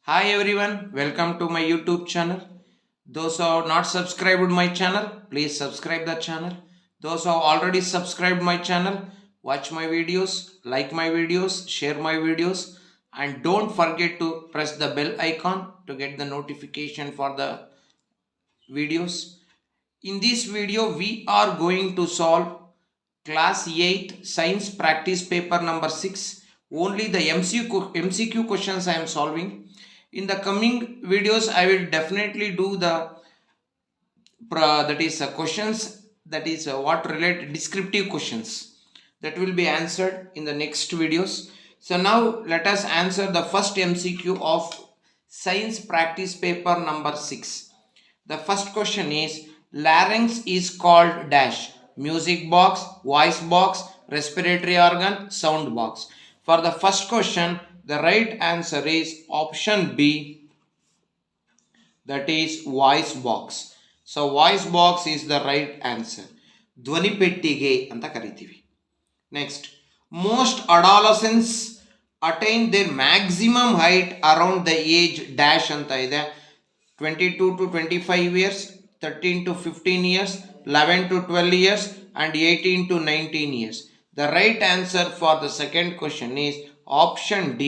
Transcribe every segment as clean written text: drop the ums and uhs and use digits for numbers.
Hi everyone, welcome to my YouTube channel. Those who have not subscribed my channel, please subscribe the channel. Those who have already subscribed my channel, watch my videos, like my videos, share my videos, and don't forget to press the bell icon to get the notification for the videos. In this video, we are going to solve class 8 science practice paper number 6. Only the MCQ questions I am solving. In the coming videos, I will definitely do the questions that is what relate descriptive questions that will be answered in the next videos. So now let us answer the first MCQ of science practice paper number 6. The first question is larynx is called dash music box, voice box, respiratory organ, sound box. For the first question, the right answer is option B, that is voice box. So voice box is the right answer. ಧ್ವನಿ ಪೆಟ್ಟಿಗೆ ಅಂತ ಕರಿತೀವಿ. Next, most adolescents attain their maximum height around the age dash ಅಂತ ಇದೆ. 22 to 25 years, 13 to 15 years, 11 to 12 years and 18 to 19 years. The right answer for the second question is option D,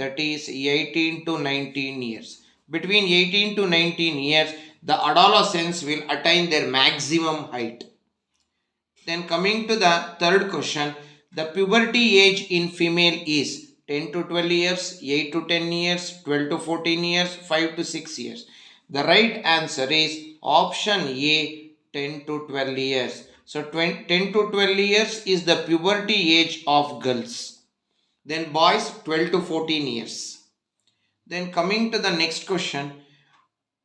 that is 18 to 19 years. Between 18 to 19 years, the adolescents will attain their maximum height. Then coming to the third question, the puberty age in female is 10 to 12 years, 8 to 10 years, 12 to 14 years, 5 to 6 years. The right answer is option A, 10 to 12 years. So 10 to 12 years is the puberty age of girls. Then boys 12 to 14 years. Then coming to the next question,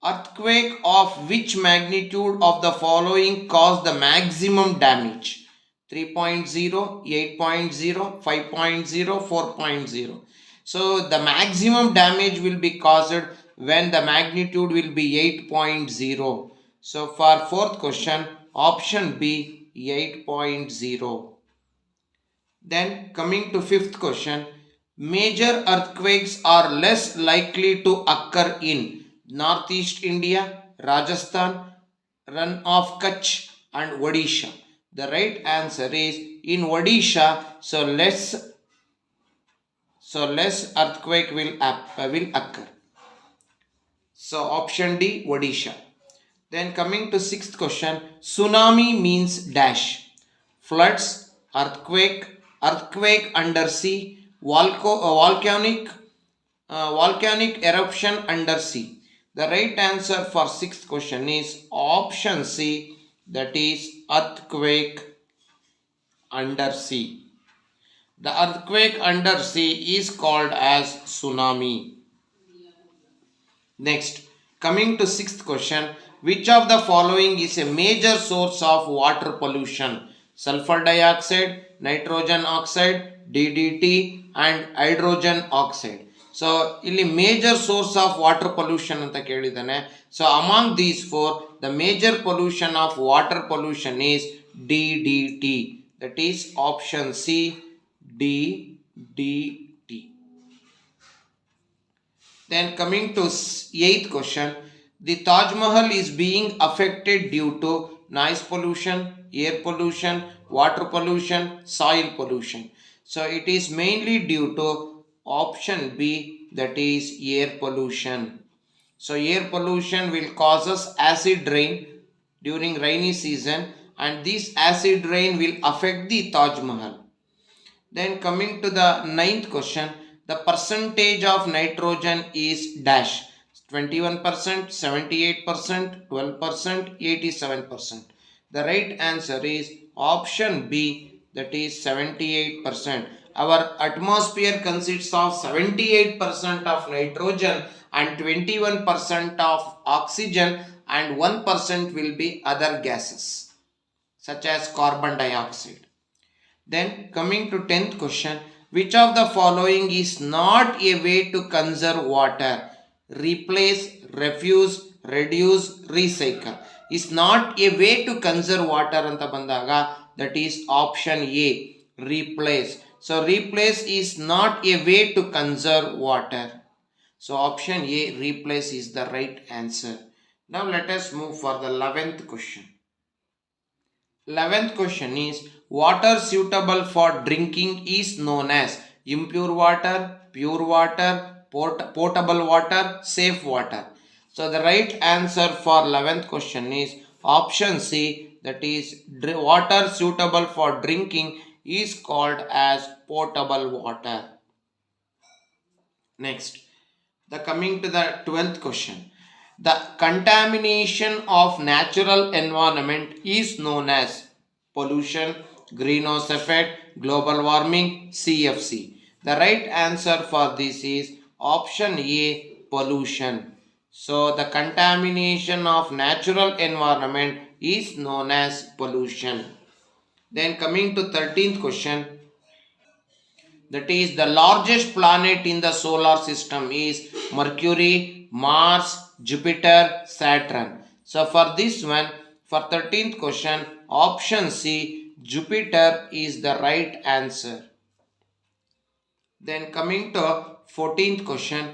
earthquake of which magnitude of the following caused the maximum damage? 3.0, 8.0, 5.0, 4.0. So the maximum damage will be caused when the magnitude will be 8.0. So for fourth question, option B, 8.0. Then coming to fifth question, major earthquakes are less likely to occur in Northeast India, Rajasthan, Rann of Kutch and Odisha. The right answer is in Odisha, so less earthquake will occur. So option D, Odisha. Then coming to sixth question, tsunami means dash floods, earthquake under sea, volcanic eruption under sea. The right answer for sixth question is option C, that is earthquake under sea. The earthquake under sea is called as tsunami. Next, coming to sixth question, which of the following is a major source of water pollution? Sulfur dioxide, nitrogen oxide, DDT and hydrogen oxide. So ಇಲ್ಲಿ major source of water pollution ಅಂತ ಕೇಳಿದಾನೆ. So among these four, the major pollution of water pollution is DDT. That is option C, DDT. Then coming to eighth question, the Taj Mahal is being affected due to noise pollution, air pollution, water pollution, soil pollution. So it is mainly due to option B, that is air pollution. So air pollution will cause us acid rain during rainy season and this acid rain will affect the Taj Mahal. Then coming to the ninth question, the percentage of nitrogen is dash 21%, 78%, 12%, 87%. The right answer is option B, that is 78%. Our atmosphere consists of 78% of nitrogen and 21% of oxygen and 1% will be other gases such as carbon dioxide. Then coming to 10th question, which of the following is not a way to conserve water? Replace, refuse, reduce, recycle. Is not a way to conserve water anta bandaga, that is option A, replace. So replace is not a way to conserve water. So option A, replace, is the right answer. Now let us move for the 11th question. 11th question is, water suitable for drinking is known as impure water, pure water, potable water, safe water. So the right answer for 11th question is option C, that is water suitable for drinking is called as potable water. Next, the coming to the 12th question. The contamination of natural environment is known as pollution, greenhouse effect, global warming, CFC. The right answer for this is option A, pollution. So the contamination of natural environment is known as pollution. Then coming to 13th question, that is the largest planet in the solar system is Mercury, Mars, Jupiter, Saturn. So for this one, for 13th question, option C, Jupiter is the right answer. Then coming to 14th question,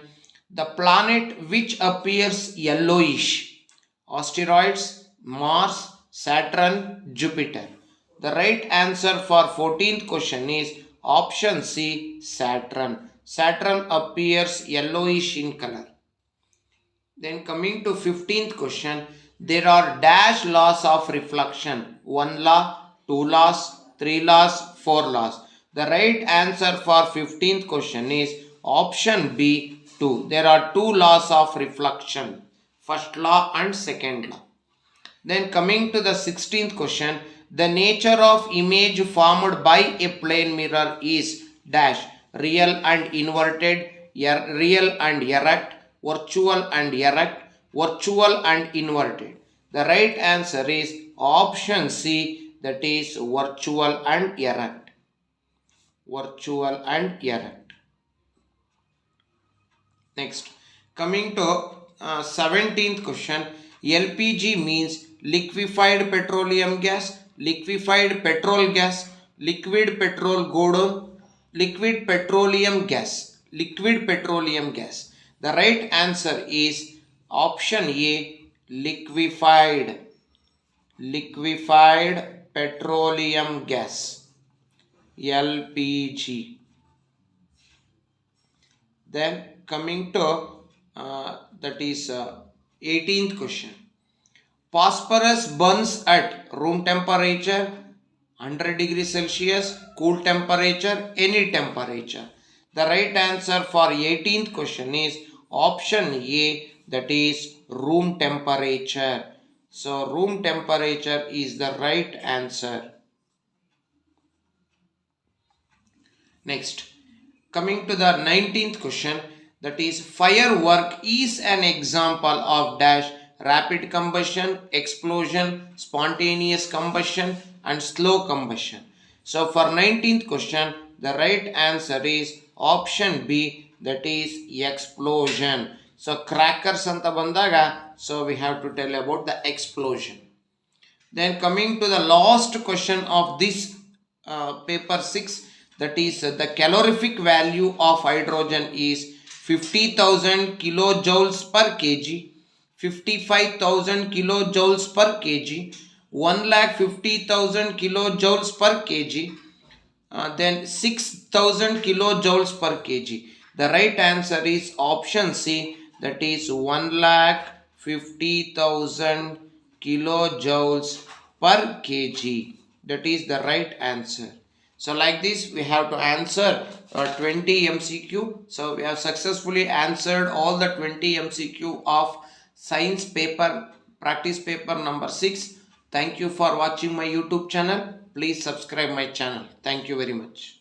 the planet which appears yellowish, asteroids, Mars, Saturn, Jupiter. The right answer for 14th question is option C, Saturn. Saturn appears yellowish in color. Then coming to 15th question, there are dash laws of reflection. 1 law, 2 laws, 3 laws, 4 laws. The right answer for 15th question is option B, 2. There are 2 laws of reflection. First law and second law. Then coming to the 16th question, the nature of image formed by a plane mirror is dash, real and inverted, real and erect, virtual and erect, virtual and inverted. The right answer is option C, that is virtual and erect. Virtual and erect. Next, coming to 17th question, LPG means liquefied petroleum gas, liquefied petrol gas, liquid petrol godo, liquid petroleum gas, liquid petroleum gas. The right answer is option A, liquefied, liquefied petroleum gas, LPG. Then coming to that is 18th question. Phosphorus burns at room temperature, 100 degrees Celsius, cool temperature, any temperature. The right answer for 18th question is option A, that is room temperature. So room temperature is the right answer. Next, coming to the 19th question, that is firework is an example of dash, rapid combustion, explosion, spontaneous combustion and slow combustion. So for 19th question, the right answer is option B, that is explosion. So crackers anta bandaga, so we have to tell about the explosion. Then coming to the last question of this paper 6, that is the calorific value of hydrogen is 50,000 kilojoules per kg, 55,000 kilojoules per kg, 1,50,000 kilojoules per kg, then 6,000 kilojoules per kg. The right answer is option C, that is 1,50,000 kilojoules per kg. That is the right answer. So like this we have to answer 20 MCQ. So we have successfully answered all the 20 MCQ of science paper, practice paper number 6. Thank you for watching my YouTube channel. Please subscribe my channel. Thank you very much.